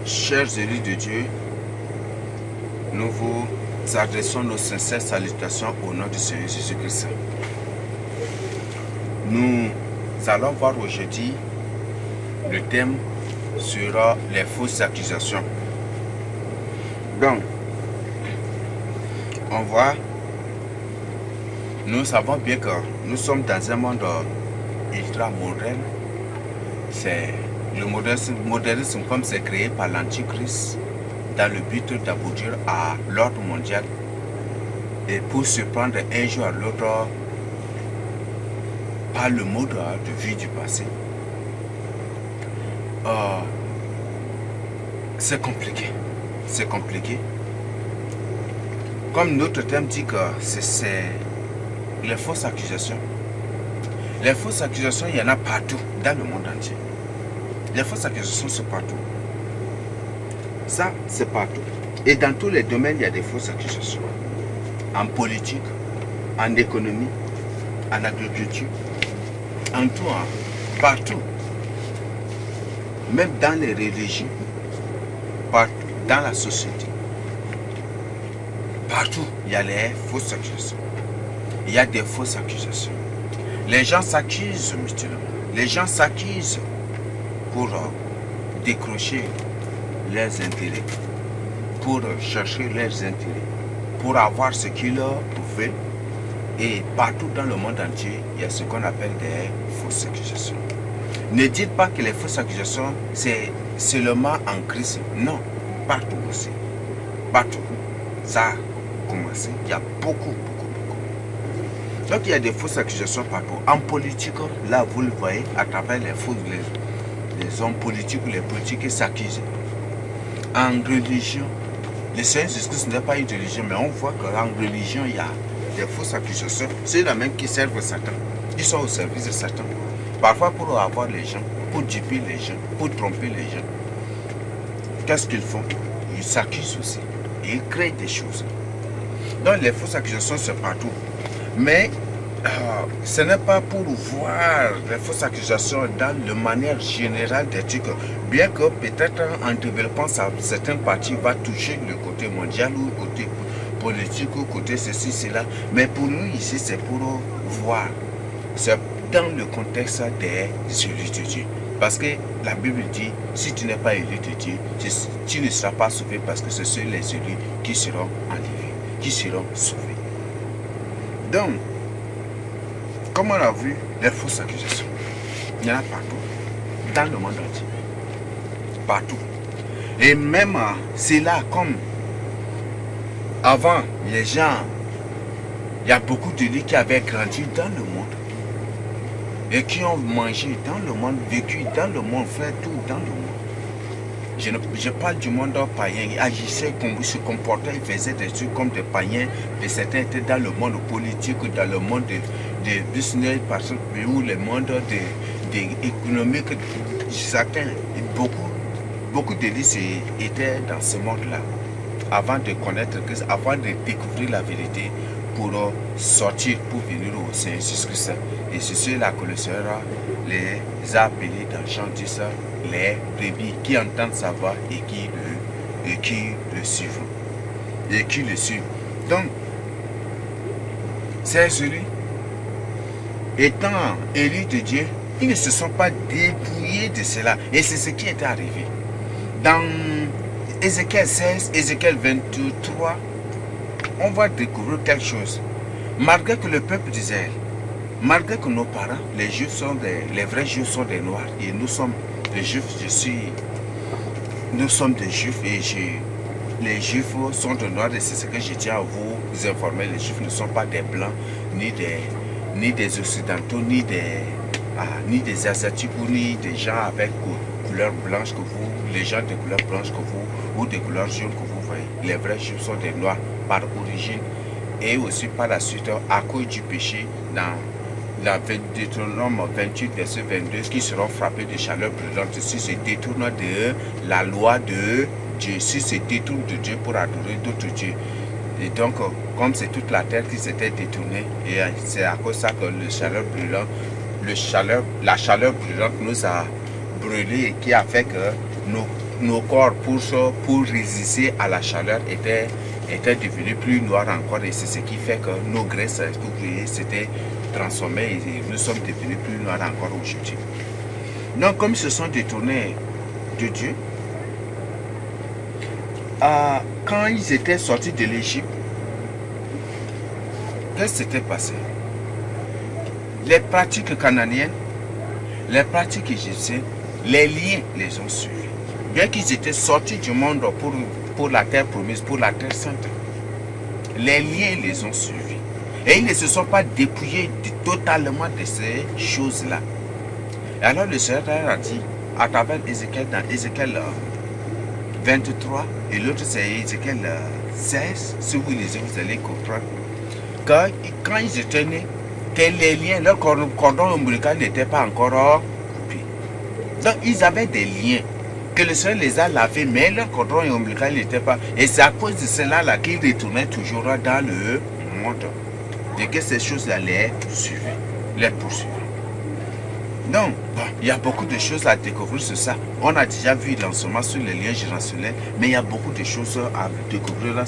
Chers élus de Dieu, nous vous adressons nos sincères salutations au nom du Seigneur Jésus-Christ. Nous allons voir aujourd'hui le thème sera les fausses accusations. Donc, on voit, nous savons bien que nous sommes dans un monde ultra moderne. C'est le modernisme comme c'est créé par l'Antichrist dans le but d'aboutir à l'ordre mondial et pour se prendre un jour à l'autre par le mode de vie du passé. C'est compliqué. C'est compliqué. Comme notre thème dit que c'est les fausses accusations. Les fausses accusations, il y en a partout dans le monde entier. Les fausses accusations, c'est partout. Ça, c'est partout. Et dans tous les domaines, il y a des fausses accusations. En politique, en économie, en agriculture, en tout, partout. Même dans les religions, partout, dans la société. Partout, il y a les fausses accusations. Il y a des fausses accusations. Les gens s'accusent mutuellement. Les gens s'accusent pour décrocher leurs intérêts, pour chercher leurs intérêts, pour avoir ce qu'ils veulent. Et partout dans le monde entier, il y a ce qu'on appelle des fausses accusations. Ne dites pas que les fausses accusations, c'est seulement en Christ. Non, partout aussi. Partout. Ça a commencé. Il y a beaucoup. Donc il y a des fausses accusations partout. En politique, là vous le voyez, à travers les hommes politiques ou les politiques qui s'accusent. En religion, le Seigneur Jésus-Christ n'est pas une religion, mais on voit qu'en religion, il y a des fausses accusations. C'est la même qui servent Satan. Ils sont au service de Satan. Parfois pour avoir les gens, pour duper les gens, pour tromper les gens. Qu'est-ce qu'ils font? Ils s'accusent aussi. Ils créent des choses. Donc les fausses accusations, c'est partout. Mais ce n'est pas pour voir les fausses accusations dans la manière générale des trucs. Bien que peut-être en développant certaines parties va toucher le côté mondial ou le côté politique ou le côté ceci, cela. Mais pour nous ici, c'est pour voir. C'est dans le contexte des élus de Dieu. Parce que la Bible dit, si tu n'es pas élu de Dieu, tu ne seras pas sauvé parce que ce sont les élus qui seront enlevés, qui seront sauvés. Donc, comme on a vu, les fausses accusations, il y en a partout, dans le monde entier. Partout. Et même, c'est là comme avant, les gens, il y a beaucoup de gens qui avaient grandi dans le monde et qui ont mangé dans le monde, vécu dans le monde, fait tout dans le monde. Je parle du monde païen, ils agissaient, se comportaient, ils faisaient des trucs comme des païens, et certains étaient dans le monde politique, dans le monde de business, parce que où le monde économique, certains, beaucoup d'élites étaient dans ce monde-là, avant de connaître Christ, avant de découvrir la vérité, pour sortir, pour venir au Seigneur Jésus-Christ. Et c'est ceux-là que le Seigneur les a appelés dans Jean 10, les brebis qui entendent sa voix et qui le suivent. Donc, ces élus, étant élus de Dieu, ils ne se sont pas dépouillés de cela. Et c'est ce qui est arrivé. Dans Ézéchiel 16, Ézéchiel 23, on va découvrir quelque chose. Malgré que le peuple d'Israël, malgré que nos parents, les Juifs les vrais Juifs sont des Noirs, et nous sommes des Juifs, nous sommes des Juifs, et les Juifs sont des Noirs, et c'est ce que je tiens à vous informer. Les Juifs ne sont pas des Blancs, ni des Occidentaux, ni des Asiatiques, ni des gens avec couleur blanche que vous, les gens de couleur blanche que vous, ou de couleur jaune que vous voyez. Les vrais Juifs sont des Noirs par origine, et aussi par la suite à cause du péché dans la Deutéronome 28 verset 22 qui seront frappés de chaleur brûlante si se détournent de la loi de Dieu, si se détournent de Dieu pour adorer d'autres dieux. Et donc comme c'est toute la terre qui s'était détournée, et c'est à cause de ça que la chaleur brûlante nous a brûlé et qui a fait que nos corps pour résister à la chaleur étaient devenus plus noirs encore, et c'est ce qui fait que nos graisses s'étaient transformées et nous sommes devenus plus noirs encore aujourd'hui. Donc comme ils se sont détournés de Dieu, quand ils étaient sortis de l'Égypte, qu'est-ce qui s'était passé? Les pratiques cananéennes, les pratiques égyptiennes, les liens les ont suivis. Bien qu'ils étaient sortis du monde pour la terre promise, pour la terre sainte, les liens les ont suivis. Et ils ne se sont pas dépouillés totalement de ces choses-là. Et alors le Seigneur a dit, à travers Ézéchiel, dans Ézéchiel 23, et l'autre c'est Ézéchiel 16, si vous lisez, vous allez comprendre, que quand ils étaient nés, que les liens, leur cordon ombilical n'était pas encore coupé. Donc ils avaient des liens, que le Seigneur les a lavés, mais leur cordon ombilical n'était pas. Et c'est à cause de cela là qu'ils retournaient toujours dans le monde. Et que ces choses-là les suivaient, les poursuivaient. Donc, il y a beaucoup de choses à découvrir sur ça. On a déjà vu l'enseignement sur les liens générationnels, mais il y a beaucoup de choses à découvrir là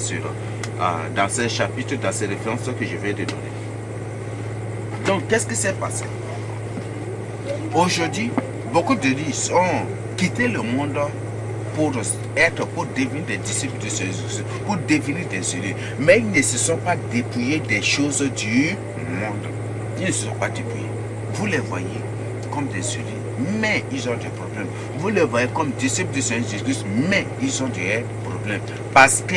dans ces chapitres, dans ces références que je vais te donner. Donc, qu'est-ce qui s'est passé? Aujourd'hui, beaucoup de gens ont quitté le monde pour devenir des disciples de Jésus, pour devenir des élus. Mais ils ne se sont pas dépouillés des choses du monde. Ils ne se sont pas dépouillés. Vous les voyez comme des élus, mais ils ont des problèmes. Vous les voyez comme disciples du Seigneur Jésus, mais ils ont des problèmes. Parce que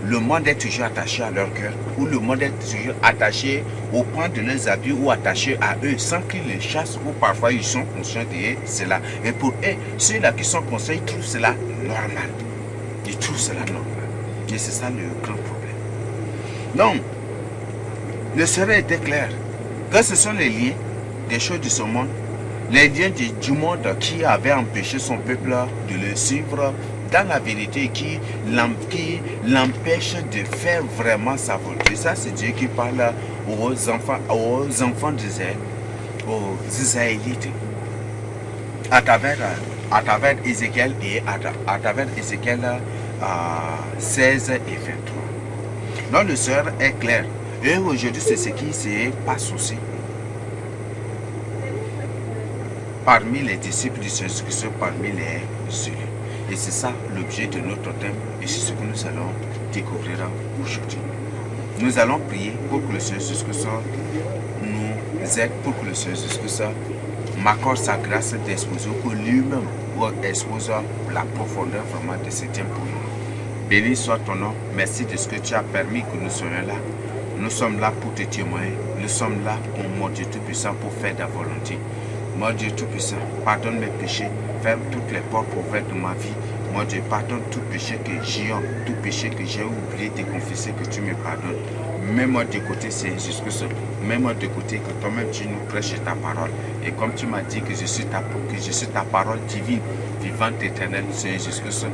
le monde est toujours attaché à leur cœur, ou le monde est toujours attaché au point de leurs habits, ou attaché à eux, sans qu'ils les chassent, ou parfois ils sont conscients de cela. Et pour eux, ceux-là qui sont conscients, ils trouvent cela normal. Ils trouvent cela normal. Et c'est ça le grand problème. Donc, le Seigneur était clair que ce sont les liens des choses de ce monde, les liens du monde qui avaient empêché son peuple de le suivre dans la vérité, qui l'empêche de faire vraiment sa volonté. Ça, c'est Dieu qui parle aux enfants d'Israël, aux Israélites, à travers Ézéchiel et à travers Ézéchiel 16 et 23. Donc, le Seigneur est clair. Et aujourd'hui, c'est ce qui se passe aussi parmi les disciples du Seigneur Jésus-Christ, parmi les élus. Et c'est ça l'objet de notre thème, et c'est ce que nous allons découvrir aujourd'hui. Nous allons prier pour que le Seigneur Jésus-Christ nous aide, pour que le Seigneur Jésus-Christ m'accorde sa grâce d'exposer, que lui-même expose la profondeur vraiment de ce thème pour nous. Béni soit ton nom, merci de ce que tu as permis que nous soyons là. Nous sommes là pour te témoigner, nous sommes là, mon Dieu Tout-Puissant, pour faire ta volonté. Mon Dieu Tout-Puissant, pardonne mes péchés, ferme toutes les portes ouvertes de ma vie. Mon Dieu, pardonne tout péché que j'ai oublié de confesser, que tu me pardonnes. Mets-moi de côté, c'est Jésus-Christ. Mets-moi de côté, que toi-même tu nous prêches ta parole. Et comme tu m'as dit que je suis ta parole divine, vivante, éternelle, Seigneur Jésus-Christ,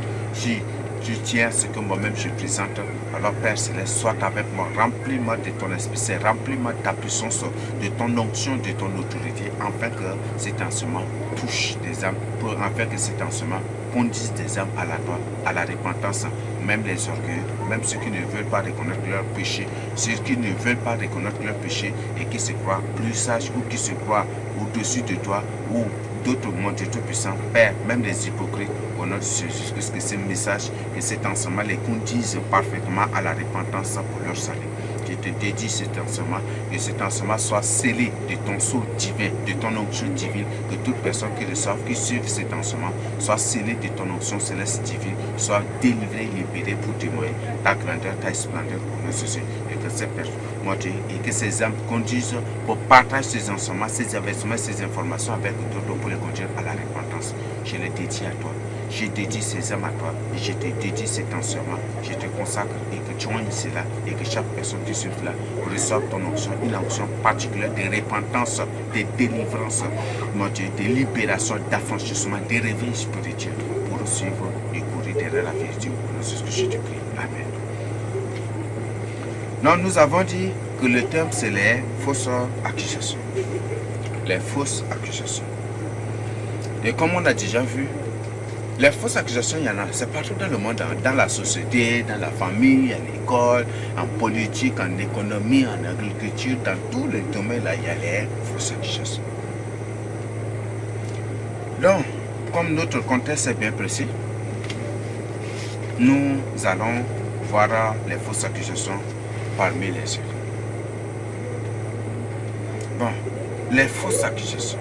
tu tiens ce que moi-même je présente. Alors Père Céleste, sois avec moi, remplis-moi de ton esprit, remplis-moi de ta puissance, de ton onction, de ton autorité, afin que cet enseignement touche des âmes, afin que cet enseignement conduise des âmes à la repentance, même les orgueilleux, même ceux qui ne veulent pas reconnaître leur péché, ceux qui ne veulent pas reconnaître leur péché et qui se croient plus sages ou qui se croient au-dessus de toi, ou d'autres, mon Dieu Tout-Puissant, Père, même les hypocrites, au nom de Jésus, que ce message et cet enseignement les conduisent parfaitement à la repentance pour leur salut. Je te dédie cet enseignement, que cet enseignement soit scellé de ton sceau divin, de ton onction divine, que toute personne qui reçoive, qui suive cet enseignement, soit scellé de ton onction céleste divine, soit délivré, libéré pour témoigner ta grandeur, ta splendeur pour nous Jésus. Et que ces personnes, mon Dieu, et que ces âmes conduisent pour partager ces enseignements, ces investissements, ces informations avec d'autres pour les conduire à la repentance. Je les dédie à toi. Je dédie ces âmes à toi, et je te dédie cet enseignement, je te consacre et que tu joignes cela et que chaque personne qui suit cela reçoive ton onction, une onction particulière de repentance, de délivrance, mon Dieu, de libération, d'affranchissement, de réveil spirituel pour suivre et courir derrière la vérité. C'est ce que je te prie. Amen. Non, nous avons dit que le thème c'est les fausses accusations. Les fausses accusations. Et comme on a déjà vu, Les fausses accusations, il y en a. C'est partout dans le monde, dans la société, dans la famille, à l'école, en politique, en économie, en agriculture, dans tous les domaines, là, il y a les fausses accusations. Donc, comme notre contexte est bien précis, nous allons voir les fausses accusations parmi les autres. Bon, les fausses accusations.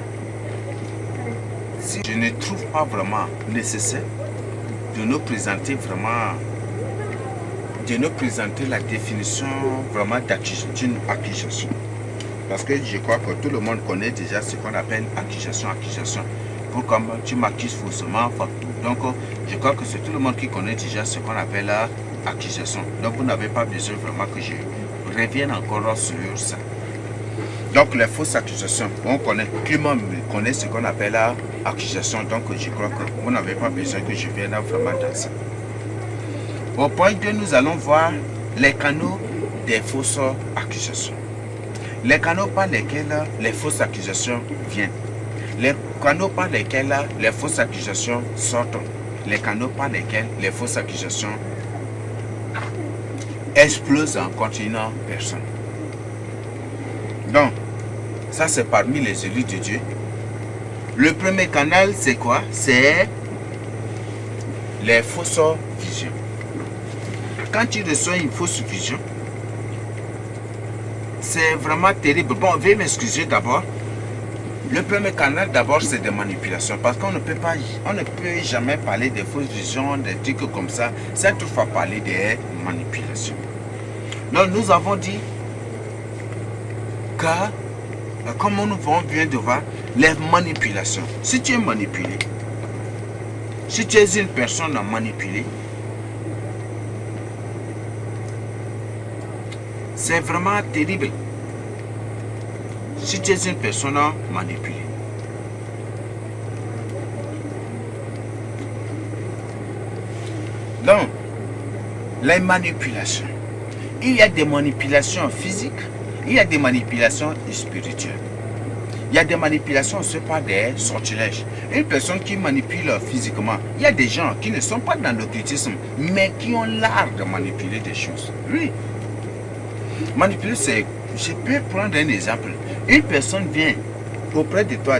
Si je ne trouve pas vraiment nécessaire de nous présenter la définition vraiment d'une accusation. Parce que je crois que tout le monde connaît déjà ce qu'on appelle accusation. Pour comme tu m'accuses faussement, donc je crois que c'est tout le monde qui connaît déjà ce qu'on appelle accusation. Donc vous n'avez pas besoin vraiment que je revienne encore sur ça. Donc les fausses accusations, on connaît, tout le monde connaît ce qu'on appelle accusation, donc je crois que vous n'avez pas besoin que je vienne vraiment dans ça. Au point 2, nous allons voir les canaux des fausses accusations. Les canaux par lesquels les fausses accusations viennent. Les canaux par lesquels les fausses accusations sortent. Les canaux par lesquels les fausses accusations explosent en continuant personne. Donc, ça c'est parmi les élus de Dieu. Le premier canal, c'est quoi? C'est les fausses visions. Quand tu reçois une fausse vision, c'est vraiment terrible. Bon, veuillez m'excuser d'abord. Le premier canal, d'abord, c'est des manipulations. Parce qu'on ne peut jamais parler des fausses visions, des trucs comme ça, sans toutefois parler des manipulations. Donc, nous avons dit que, comme on vient de voir, les manipulations. Si tu es manipulé, si tu es une personne manipulée, c'est vraiment terrible. Si tu es une personne manipulée. Donc, les manipulations. Il y a des manipulations physiques, il y a des manipulations spirituelles. Il y a des manipulations, ce n'est pas des sortilèges. Une personne qui manipule physiquement, il y a des gens qui ne sont pas dans l'occultisme, mais qui ont l'art de manipuler des choses. Oui. Manipuler, c'est... Je peux prendre un exemple. Une personne vient auprès de toi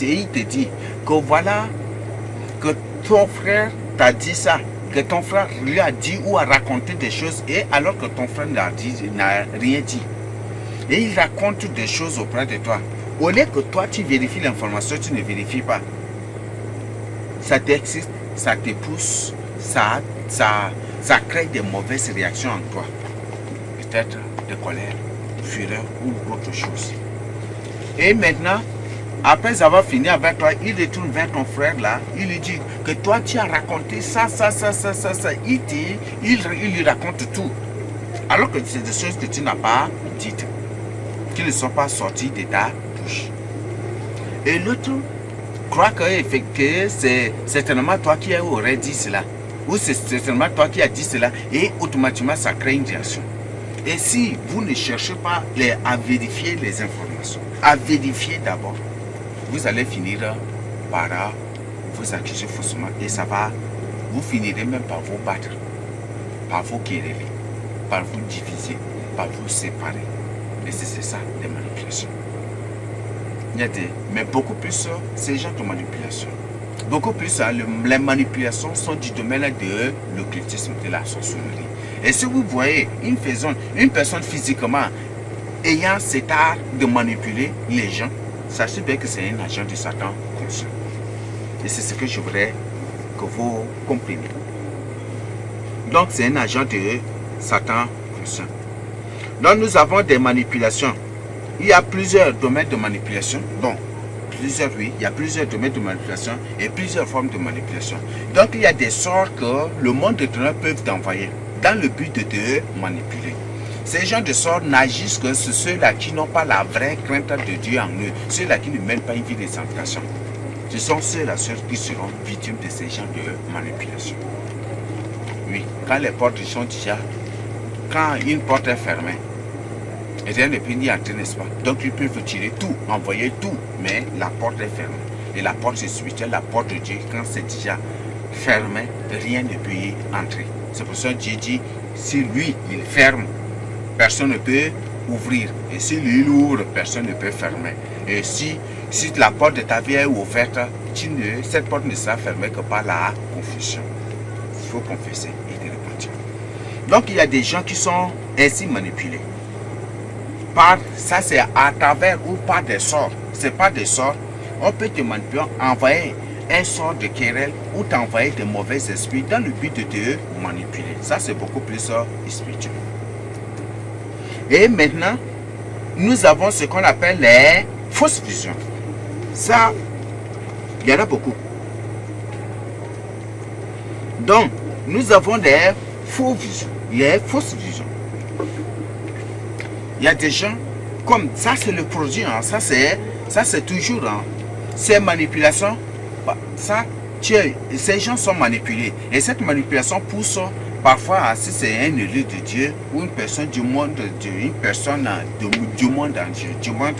et il te dit que voilà, que ton frère t'a dit ça, que ton frère lui a dit ou a raconté des choses, et alors que ton frère n'a rien dit. Et il raconte des choses auprès de toi. Au lieu que toi tu vérifies l'information, tu ne vérifies pas. Ça t'excite, ça te pousse, ça crée des mauvaises réactions en toi. Peut-être de colère, fureur ou autre chose. Et maintenant, après avoir fini avec toi, il retourne vers ton frère là, il lui dit que toi tu as raconté ça. Il lui raconte tout. Alors que c'est des choses que tu n'as pas dites, qui ne sont pas sorties de ta bouche. Et l'autre croit que c'est certainement toi qui aurais dit cela. Ou c'est certainement toi qui as dit cela. Et automatiquement ça crée une réaction. Et si vous ne cherchez pas à vérifier les informations, à vérifier d'abord, vous allez finir par vous accuser faussement. Et ça va, vous finirez même par vous battre, par vous quereller, par vous diviser, par vous séparer. Et c'est ça, les manipulations. Il y a mais beaucoup plus, ces gens de manipulation. Beaucoup plus, les manipulations sont du domaine de l'occultisme, de la sorcellerie. Et si vous voyez une personne physiquement ayant cet art de manipuler les gens, sachez bien que c'est un agent de Satan conscient. Et c'est ce que je voudrais que vous compreniez. Donc c'est un agent de Satan conscient. Donc nous avons des manipulations. Il y a plusieurs domaines de manipulation. Bon, il y a plusieurs domaines de manipulation et plusieurs formes de manipulation. Donc il y a des sorts que le monde de ténèbres peut t'envoyer dans le but de te manipuler. Ces gens de sorts n'agissent que sur ceux-là qui n'ont pas la vraie crainte de Dieu en eux, ceux-là qui ne mènent pas une vie de sanctification. Ce sont ceux-là qui seront victimes de ces gens de manipulation. Oui, quand les portes sont déjà, quand une porte est fermée, rien ne peut y entrer, n'est-ce pas? Donc ils peuvent tirer tout, envoyer tout, mais la porte est fermée. Et la porte c'est spirituelle, la porte de Dieu, quand c'est déjà fermé, rien ne peut y entrer. C'est pour ça que Dieu dit, si lui, il ferme, personne ne peut ouvrir. Et si lui, il ouvre, personne ne peut fermer. Et si la porte de ta vie est ouverte, cette porte ne sera fermée que par la confession. Il faut confesser et te repentir. Donc, il y a des gens qui sont ainsi manipulés. Ça, c'est à travers ou par des sorts. Ce n'est pas des sorts. On peut te manipuler, envoyer un sort de querelle ou t'envoyer de mauvais esprits dans le but de te manipuler. Ça, c'est beaucoup plus spirituel. Et maintenant, nous avons ce qu'on appelle les fausses visions. Ça, il y en a beaucoup. Donc, nous avons des faux visions. Il y a des fausses visions. Il y a des gens, comme ça, c'est le produit. Hein, ça, c'est toujours. Hein, ces manipulations, ces gens sont manipulés. Et cette manipulation pousse parfois, si c'est un élu de Dieu ou une personne du monde de Dieu, une personne du monde entier, du monde,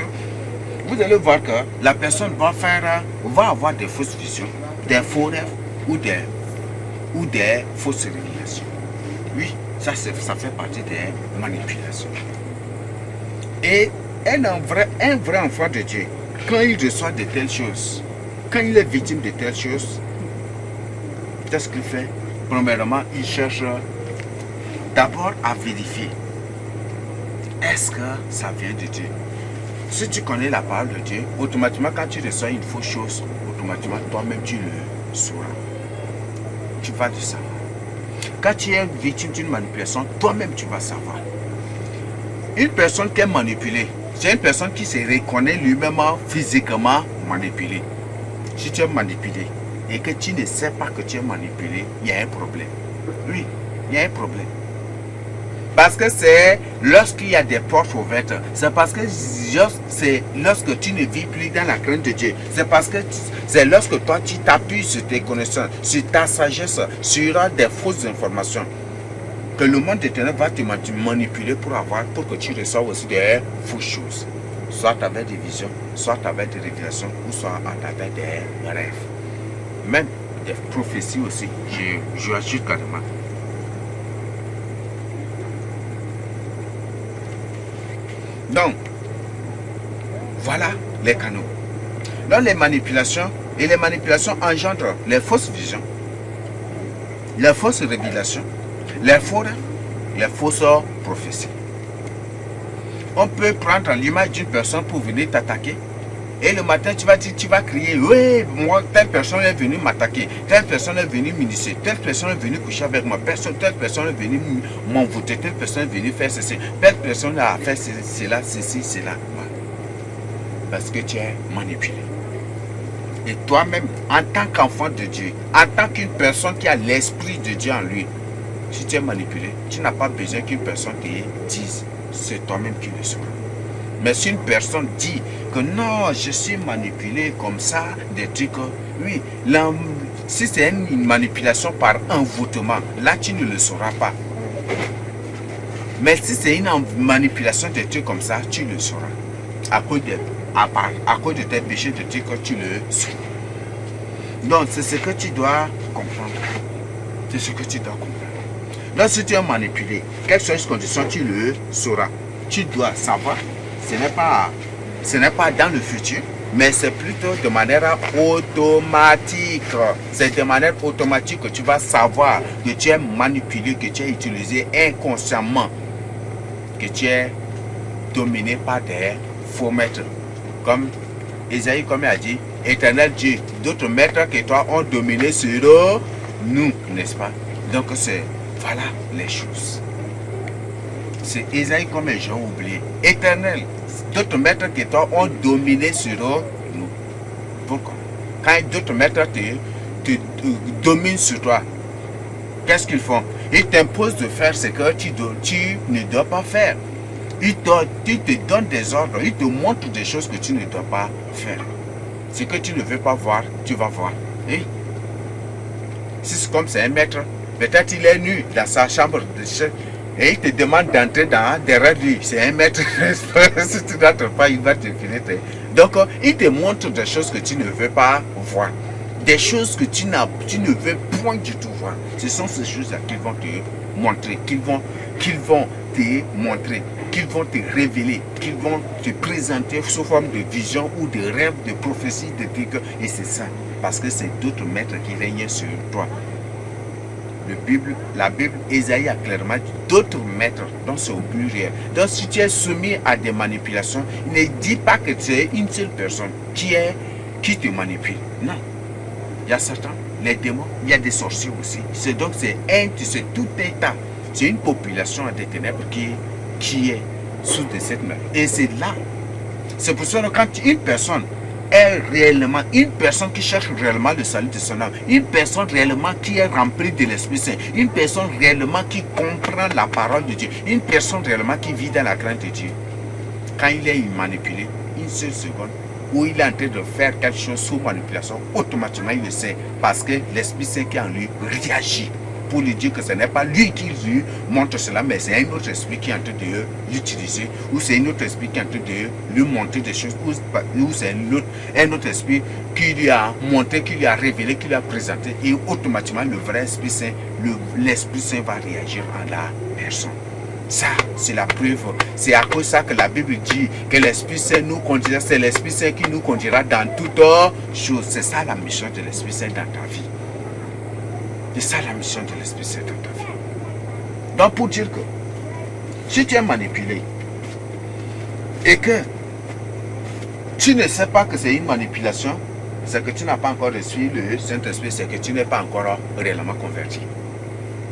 vous allez voir que la personne va avoir des fausses visions, des faux rêves ou des fausses révélations. Oui, ça fait partie des manipulations. Et un vrai enfant de Dieu, quand il reçoit de telles choses, quand il est victime de telles choses, qu'est-ce qu'il fait? Premièrement, il cherche d'abord à vérifier. Est-ce que ça vient de Dieu? Si tu connais la parole de Dieu, automatiquement quand tu reçois une fausse chose, automatiquement toi-même tu le sauras. Tu vas le savoir. Quand tu es victime d'une manipulation, toi-même tu vas savoir. Une personne qui est manipulée, c'est une personne qui se reconnaît lui-même physiquement manipulée. Si tu es manipulé et que tu ne sais pas que tu es manipulé, il y a un problème. Oui, il y a un problème. Parce que c'est lorsqu'il y a des portes ouvertes, c'est parce que c'est lorsque tu ne vis plus dans la crainte de Dieu. C'est parce que c'est lorsque toi tu t'appuies sur tes connaissances, sur ta sagesse, sur des fausses informations, que le monde éternel va te manipuler pour que tu reçoives aussi des fausses choses. Soit à travers des visions, soit à travers des révélations, ou soit à travers des rêves. Même des prophéties aussi, je ajoute carrément. Donc, voilà les canaux. Donc les manipulations engendrent les fausses visions, les fausses révélations, les fausses prophéties. On peut prendre l'image d'une personne pour venir t'attaquer. Et le matin, tu vas crier, oui, moi, telle personne est venue m'attaquer, telle personne est venue m'initier, telle personne est venue coucher avec moi, telle personne est venue m'envoûter, telle personne est venue faire ceci, telle personne a fait cela, ceci, cela. Parce que tu es manipulé. Et toi-même, en tant qu'enfant de Dieu, en tant qu'une personne qui a l'esprit de Dieu en lui, si tu es manipulé, tu n'as pas besoin qu'une personne te dise, c'est toi-même qui le sauras. Mais si une personne dit que non, je suis manipulé comme ça, des trucs, oui, si c'est une manipulation par envoûtement, là tu ne le sauras pas. Mais si c'est une manipulation de trucs comme ça, tu le sauras. À cause de tes péchés de trucs, tu le sauras. Donc c'est ce que tu dois comprendre. C'est ce que tu dois comprendre. Donc si tu es manipulé, quelles sont les conditions, tu le sauras. Tu dois savoir. Ce n'est pas dans le futur, mais c'est plutôt de manière automatique. C'est de manière automatique que tu vas savoir que tu es manipulé, que tu es utilisé inconsciemment, que tu es dominé par des faux maîtres. Comme Isaïe, comme il a dit, éternel Dieu, d'autres maîtres que toi ont dominé sur nous, n'est-ce pas? Donc voilà les choses. C'est Isaïe comme les gens oubliés. Éternel, d'autres maîtres que toi ont dominé sur nous. Pourquoi? Quand d'autres maîtres te dominent sur toi, qu'est-ce qu'ils font? Ils t'imposent de faire ce que tu ne dois pas faire. Ils te donnent des ordres, ils te montrent des choses que tu ne dois pas faire. Ce que tu ne veux pas voir, tu vas voir. Et si c'est comme c'est un maître, peut-être il est nu dans sa chambre de chef. Et il te demande d'entrer derrière lui. C'est un maître. Si tu n'entres pas, il va te filer. Donc, il te montre des choses que tu ne veux pas voir. des choses que tu ne veux point du tout voir. Ce sont ces choses-là qu'ils vont te montrer, qu'ils vont te montrer, qu'ils vont te révéler, qu'ils vont te présenter sous forme de vision ou de rêve, de prophétie, de trucs. Et c'est ça, parce que c'est d'autres maîtres qui règnent sur toi. La Bible, Ésaïe a clairement dit d'autres maîtres, donc c'est au pluriel. Donc si tu es soumis à des manipulations, ne dis pas que tu es une seule personne qui te manipule. Non. Il y a Satan, les démons, il y a des sorciers aussi. Donc c'est tout état. C'est une population des ténèbres qui est sous de cette main. Et c'est là. C'est pour ça que quand une personne est réellement, une personne qui cherche réellement le salut de son âme, une personne réellement qui est remplie de l'Esprit Saint, une personne réellement qui comprend la parole de Dieu, une personne réellement qui vit dans la crainte de Dieu, quand il est manipulé, une seule seconde, où il est en train de faire quelque chose sous manipulation, automatiquement il le sait, parce que l'Esprit Saint qui est en lui réagit pour lui dire que ce n'est pas lui qui lui montre cela, mais c'est un autre esprit qui est en train de l'utiliser, ou c'est un autre esprit qui est en train de lui montrer des choses, ou c'est un autre esprit qui lui a montré, qui lui a révélé, qui lui a présenté, et automatiquement le vrai Esprit Saint, l'Esprit Saint va réagir en la personne. Ça, c'est la preuve. C'est à cause de ça que la Bible dit que l'Esprit Saint nous conduira, c'est l'Esprit Saint qui nous conduira dans toutes choses. C'est ça la mission de l'Esprit Saint dans ta vie. C'est ça la mission de l'Esprit Saint dans ta vie. Donc pour dire que si tu es manipulé et que tu ne sais pas que c'est une manipulation, c'est que tu n'as pas encore reçu le Saint-Esprit, c'est que tu n'es pas encore réellement converti.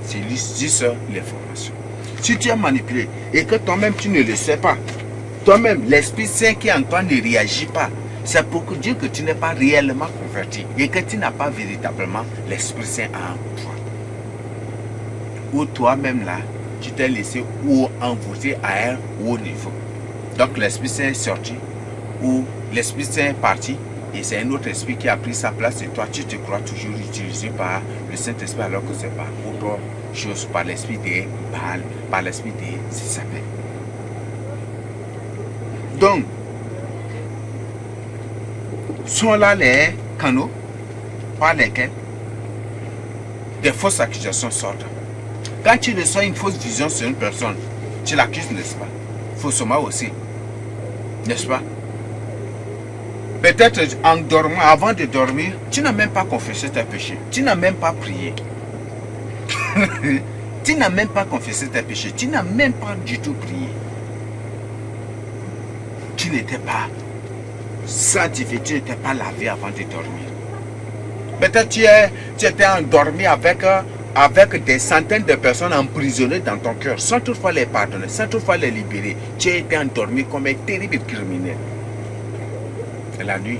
C'est juste l'information. Si tu es manipulé et que toi-même tu ne le sais pas, toi-même l'Esprit Saint qui en toi ne réagit pas, c'est pour dire que tu n'es pas réellement converti et que tu n'as pas véritablement l'Esprit Saint en toi. Ou toi-même là, tu t'es laissé ou envoûter à un haut niveau. Donc l'Esprit Saint est sorti ou l'Esprit Saint est parti et c'est un autre esprit qui a pris sa place et toi tu te crois toujours utilisé par le Saint-Esprit alors que c'est pas autre chose, par l'esprit de Baal, par l'esprit de Jézabel. Donc, sont là les canaux par lesquels des fausses accusations sortent. Quand tu reçois une fausse vision sur une personne, tu l'accuses, n'est-ce pas? Faussement aussi, n'est-ce pas? Peut-être en dormant, avant de dormir, tu n'as même pas confessé tes péchés. Tu n'as même pas prié. Tu n'as même pas confessé tes péchés. Tu n'as même pas du tout prié. Tu n'étais pas sanctifié, tu n'étais pas lavé avant de dormir. Peut-être tu étais endormi avec des centaines de personnes emprisonnées dans ton cœur, sans toutefois les pardonner, sans toutefois les libérer. Tu as été endormi comme un terrible criminel. La nuit,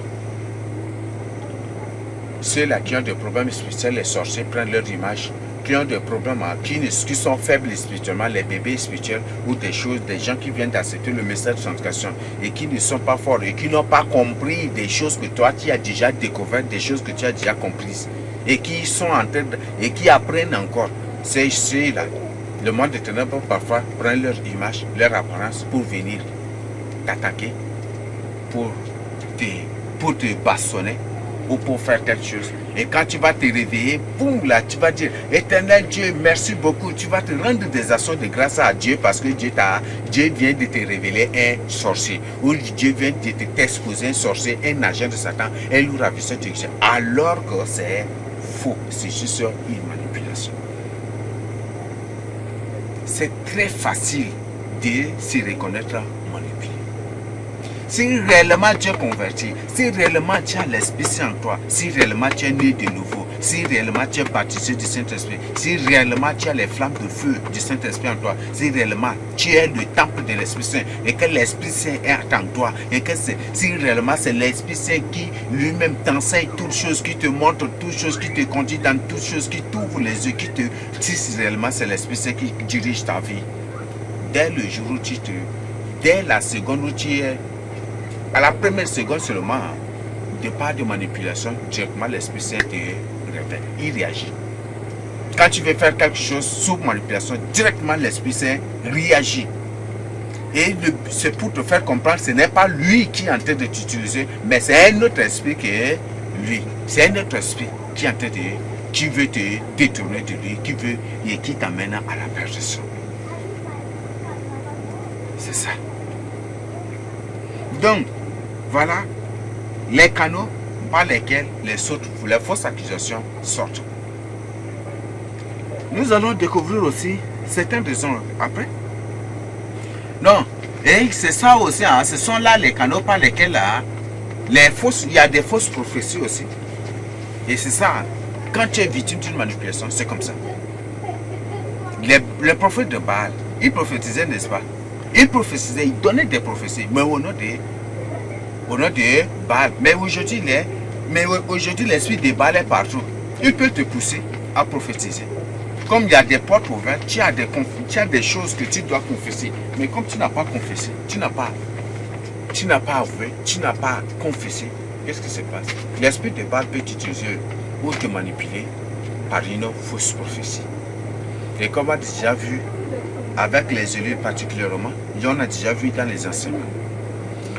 ceux-là qui ont des problèmes spirituels, les sorciers prennent leur image, qui ont des problèmes, qui sont faibles spirituellement, les bébés spirituels ou des gens qui viennent d'accepter le message de sanctification et qui ne sont pas forts et qui n'ont pas compris des choses que toi tu as déjà découvertes, des choses que tu as déjà comprises et qui sont en train et qui apprennent encore. Ceux-là, le monde des ténèbres parfois prend leur image, leur apparence pour venir t'attaquer, pour te bâtonner ou pour faire quelque chose. Et quand tu vas te réveiller, boum, là, tu vas dire, Éternel Dieu, merci beaucoup. Tu vas te rendre des actions de grâce à Dieu parce que Dieu vient de te révéler un sorcier. Ou Dieu vient de t'exposer un sorcier, un agent de Satan, un loup ravisseur de Dieu. Alors que c'est faux. C'est juste une manipulation. C'est très facile de se reconnaître manipulé. Si réellement tu es converti, si réellement tu as l'Esprit Saint en toi, si réellement tu es né de nouveau, si réellement tu es baptisé du Saint-Esprit, si réellement tu as les flammes de feu du Saint-Esprit en toi, si réellement tu es le temple de l'Esprit Saint et que l'Esprit Saint est en toi, et que si réellement c'est l'Esprit Saint qui lui-même t'enseigne toutes choses, qui te montre toutes choses, qui te conduit dans toutes choses, qui t'ouvre les yeux, si réellement c'est l'Esprit Saint qui dirige ta vie, dès le jour où dès la seconde où tu es, à la première seconde seulement, de part de manipulation, directement l'Esprit Saint te révèle, il réagit. Quand tu veux faire quelque chose sous manipulation, directement l'Esprit Saint réagit. Et c'est pour te faire comprendre, ce n'est pas lui qui est en train de t'utiliser, mais c'est un autre esprit qui est lui. C'est un autre esprit qui est en train de, qui veut te détourner de lui, qui veut et qui t'amène à la perdition. C'est ça. Donc, voilà les canaux par lesquels les fausses accusations sortent. Nous allons découvrir aussi certaines raisons après. Non, et c'est ça aussi, hein, ce sont là les canaux par lesquels là, il y a des fausses prophéties aussi. Et c'est ça, quand tu es victime d'une manipulation, c'est comme ça. Les prophètes de Baal, ils prophétisaient, n'est-ce pas? Ils prophétisaient, ils donnaient des prophéties, mais au nom de Baal. Mais aujourd'hui, l'esprit de Baal est partout. Il peut te pousser à prophétiser. Comme il y a des portes ouvertes, tu as des choses que tu dois confesser. Mais comme tu n'as pas confessé, tu n'as pas avoué, tu n'as pas confessé, qu'est-ce qui se passe? L'esprit de Baal peut t'utiliser ou te manipuler par une fausse prophétie. Et comme on a déjà vu, avec les élus particulièrement, et on a déjà vu dans les enseignements.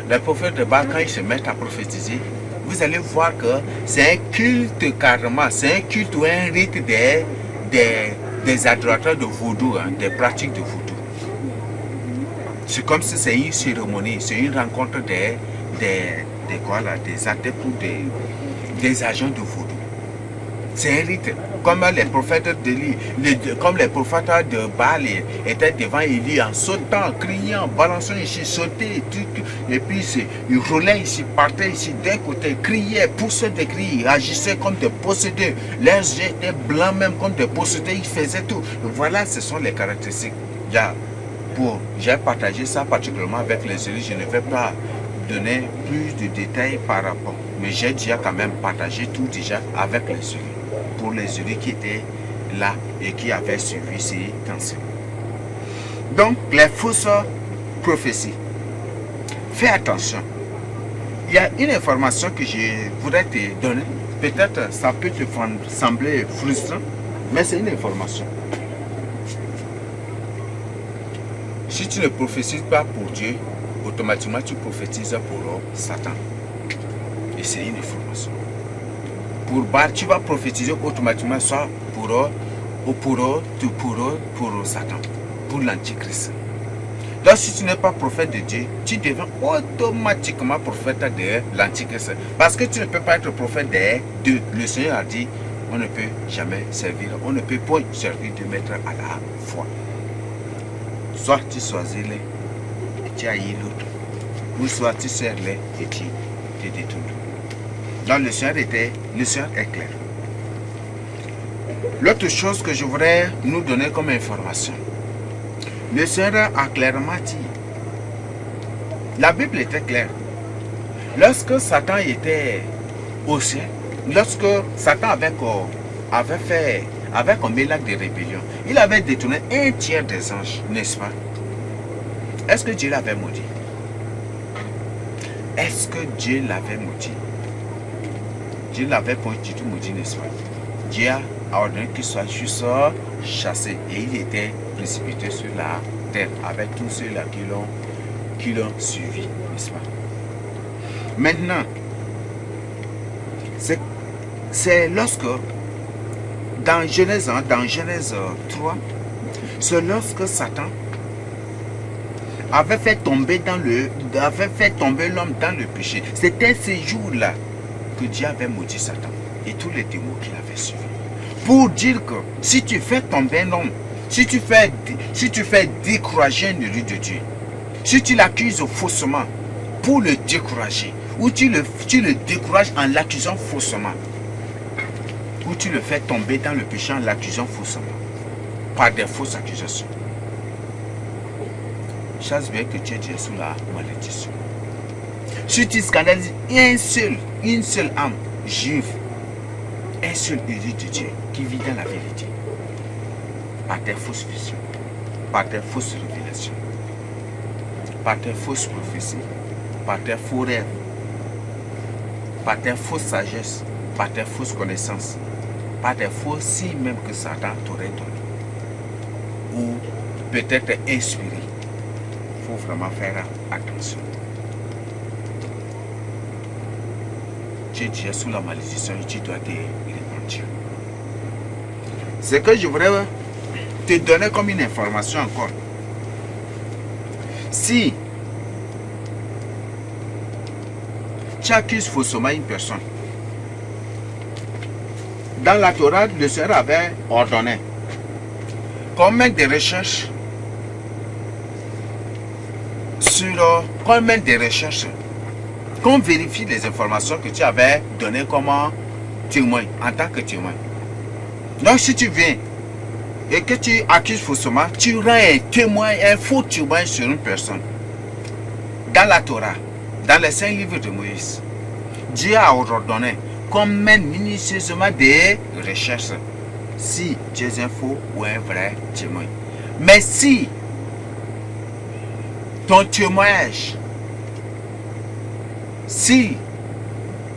Les prophètes de Baal, quand ils se mettent à prophétiser, vous allez voir que c'est un culte carrément, c'est un culte ou un rite des adorateurs de vaudou, hein, des pratiques de vaudou. C'est comme si c'est une cérémonie, c'est une rencontre des adeptes ou des agents de vaudou. C'est un rite. Comme les prophètes de Baal étaient devant Élie en sautant, criant, balançant ici, sauter, et puis ils roulaient ici, partaient ici d'un côté, criaient, poussaient des cris, agissaient comme des possédés. Leurs yeux étaient blancs même comme des possédés, ils faisaient tout. Voilà, ce sont les caractéristiques. J'ai partagé ça particulièrement avec les élus, je ne vais pas donner plus de détails par rapport, mais j'ai déjà quand même partagé tout déjà avec les élus. Pour les élus qui étaient là et qui avaient suivi ces enseignements. Donc, les fausses prophéties. Fais attention. Il y a une information que je voudrais te donner. Peut-être ça peut te sembler frustrant, mais c'est une information. Si tu ne prophétises pas pour Dieu, automatiquement tu prophétises pour Satan. Et c'est une information. Pour Baal, tu vas prophétiser automatiquement soit pour Satan, pour l'Antichrist. Donc si tu n'es pas prophète de Dieu, tu deviens automatiquement prophète de l'Antichrist. Parce que tu ne peux pas être prophète de le Seigneur a dit, on ne peut jamais servir, on ne peut pas servir de maître à la fois. Soit tu choisis les et tu haïs l'autre, ou soit tu sers les et tu te détournes. Donc le Seigneur est clair. L'autre chose que je voudrais nous donner comme information, le Seigneur a clairement dit, la Bible était claire, lorsque Satan était au ciel, lorsque Satan avait commis l'acte de rébellion, il avait détourné un tiers des anges, n'est-ce pas? Est-ce que Dieu l'avait maudit? Est-ce que Dieu l'avait maudit? Dieu l'avait pas du tout maudit, n'est-ce pas? Dieu a ordonné qu'il soit juste chassé et il était précipité sur la terre avec tous ceux-là qui l'ont suivi, n'est-ce pas? Maintenant, c'est lorsque, dans Genèse 3, c'est lorsque Satan avait fait tomber l'homme dans le péché. C'était ces jours-là que Dieu avait maudit Satan et tous les démons qu'il avait suivis. Pour dire que si tu fais tomber un homme, si tu fais décourager un élu de Dieu, si tu l'accuses faussement pour le décourager, ou tu le décourages en l'accusant faussement, ou tu le fais tomber dans le péché en l'accusant faussement, par des fausses accusations, chasse bien que tu es déjà sous la malédiction. Si tu scandalises une seule âme juive, un seul élu de Dieu qui vit dans la vérité, par tes fausses visions, par tes fausses révélations, par tes fausses prophéties, par tes faux rêves, par tes fausses sagesses, par tes fausses connaissances, par tes faux signes même que Satan t'aurait donné, ou peut-être inspiré. Il faut vraiment faire attention. tu es déjà sous la malédiction et tu dois te repentir. Ce que je voudrais te donner comme une information encore. Si tu accuses faussement une personne, dans la Torah, le Seigneur avait ordonné qu'on mette des recherches qu'on vérifie les informations que tu avais données comme témoin, en tant que témoin. Donc si tu viens et que tu accuses faussement, tu rends un témoin, un faux témoin sur une personne. Dans la Torah, dans les 5 livres de Moïse, Dieu a ordonné qu'on mène minutieusement des recherches si tu es un faux ou un vrai témoin. Mais si ton témoignage, si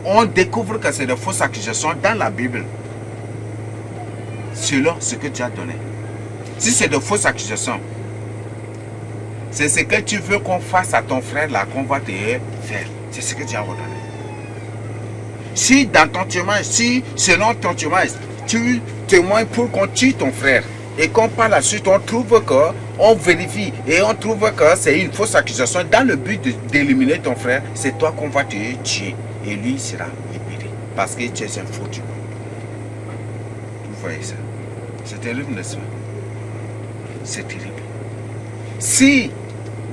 on découvre que c'est de fausses accusations dans la Bible, selon ce que tu as donné, si c'est de fausses accusations, c'est ce que tu veux qu'on fasse à ton frère là qu'on va te faire. C'est ce que tu as ordonné. Si dans ton témoignage, si selon ton témoignage, tu témoignes pour qu'on tue ton frère et qu'on par la suite on trouve que, on vérifie et on trouve que c'est une fausse accusation dans le but d'éliminer ton frère, c'est toi qu'on va te tuer et lui sera libéré parce que tu es un faux témoin. Vous voyez ça? C'est terrible, n'est-ce pas? C'est terrible. Si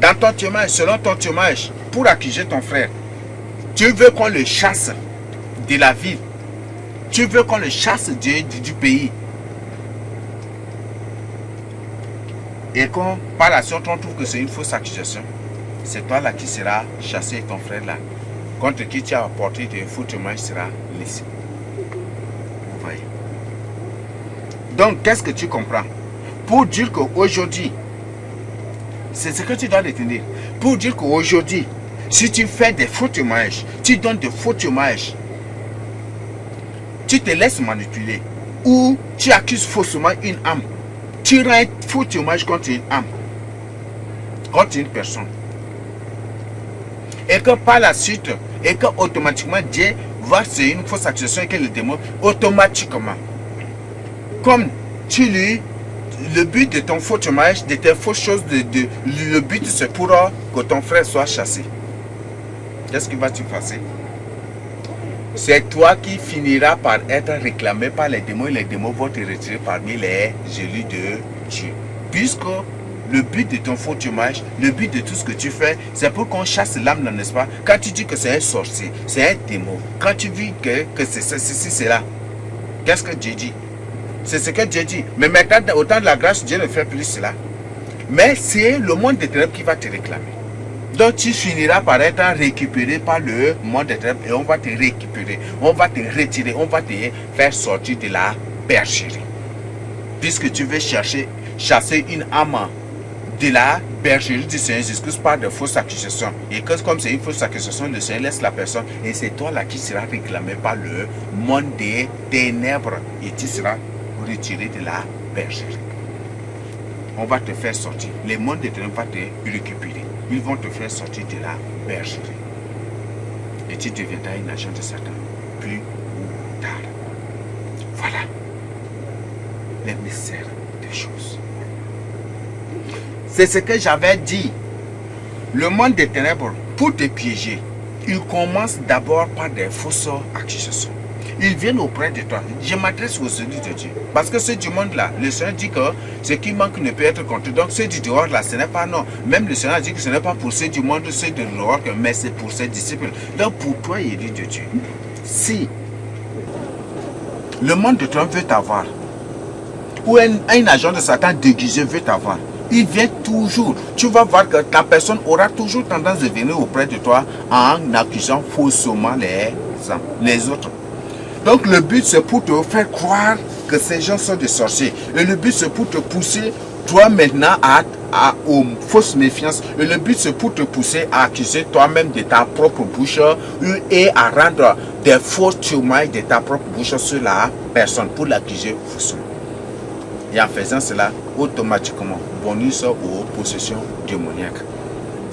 dans ton témoignage, selon ton témoignage, pour accuser ton frère, tu veux qu'on le chasse de la ville, tu veux qu'on le chasse du pays, et qu'on par la suite on trouve que c'est une fausse accusation, c'est toi là qui sera chassé et ton frère là, contre qui tu as apporté des faux témoignages sera laissé. Vous voyez? Donc qu'est-ce que tu comprends? Pour dire qu'aujourd'hui, c'est ce que tu dois retenir. Pour dire qu'aujourd'hui, si tu fais des faux témoignages, tu donnes des faux témoignages, tu te laisses manipuler, ou tu accuses faussement une âme, tu rends un faux témoignage contre une âme, contre une personne, et que par la suite, et que automatiquement Dieu voit c'est une fausse accusation et que le démon, automatiquement, comme tu lui, le but de ton faux témoignage, de tes fausses choses, le but c'est pour que ton frère soit chassé. Qu'est-ce qui va te passer? C'est toi qui finiras par être réclamé par les démons et les démons vont te retirer parmi les élus de Dieu. Puisque le but de ton faux témoignage, le but de tout ce que tu fais, c'est pour qu'on chasse l'âme, n'est-ce pas? Quand tu dis que c'est un sorcier, c'est un démon, quand tu dis que c'est ceci, c'est là, qu'est-ce que Dieu dit? C'est ce que Dieu dit. Mais maintenant, autant de la grâce, Dieu ne fait plus cela. Mais c'est le monde des ténèbres qui va te réclamer. Donc tu finiras par être récupéré par le monde des ténèbres et on va te récupérer, on va te retirer, on va te faire sortir de la bergerie. Puisque tu veux chasser une âme de la bergerie du Seigneur Jésus par de fausses accusations. Et que comme c'est une fausse accusation, le Seigneur laisse la personne et c'est toi là qui sera réclamé par le monde des ténèbres et tu seras retiré de la bergerie. On va te faire sortir. Le monde des ténèbres va te récupérer. Ils vont te faire sortir de la bergerie. Et tu deviendras un agent de Satan. Plus ou tard. Voilà. Les mystères des choses. C'est ce que j'avais dit. Le monde des ténèbres, pour te piéger, il commence d'abord par des fausses accusations. Ils viennent auprès de toi. Je m'adresse aux élus de Dieu. Parce que ceux du monde-là, le Seigneur dit que ce qui manque ne peut être compté. Donc ceux du dehors-là, ce n'est pas non. Même le Seigneur dit que ce n'est pas pour ceux du monde, ceux de dehors, mais c'est pour ses disciples. Donc pour toi, élu de Dieu, si le monde de toi veut t'avoir, ou un agent de Satan déguisé veut t'avoir, il vient toujours. Tu vas voir que ta personne aura toujours tendance de venir auprès de toi en accusant faussement les autres. Donc le but c'est pour te faire croire que ces gens sont des sorciers. Et le but c'est pour te pousser toi maintenant aux fausses méfiances. Et le but c'est pour te pousser à accuser toi-même de ta propre bouche et à rendre des faux témoignages de ta propre bouche sur la personne pour l'accuser faussement. Et en faisant cela, automatiquement, bonus aux possessions démoniaques.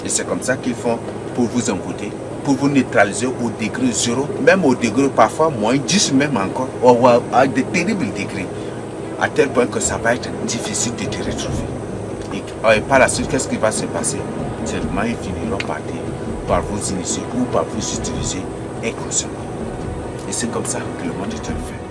Et c'est comme ça qu'ils font pour vous envoûter, pour vous neutraliser au degré 0, même au degré parfois moins 10 même encore, ou à de terribles degrés, à tel point que ça va être difficile de te retrouver. Et par la suite, qu'est-ce qui va se passer? Seulement, ils finiront par vous initier ou par vous utiliser inconsciemment. Et c'est comme ça que le monde est fait.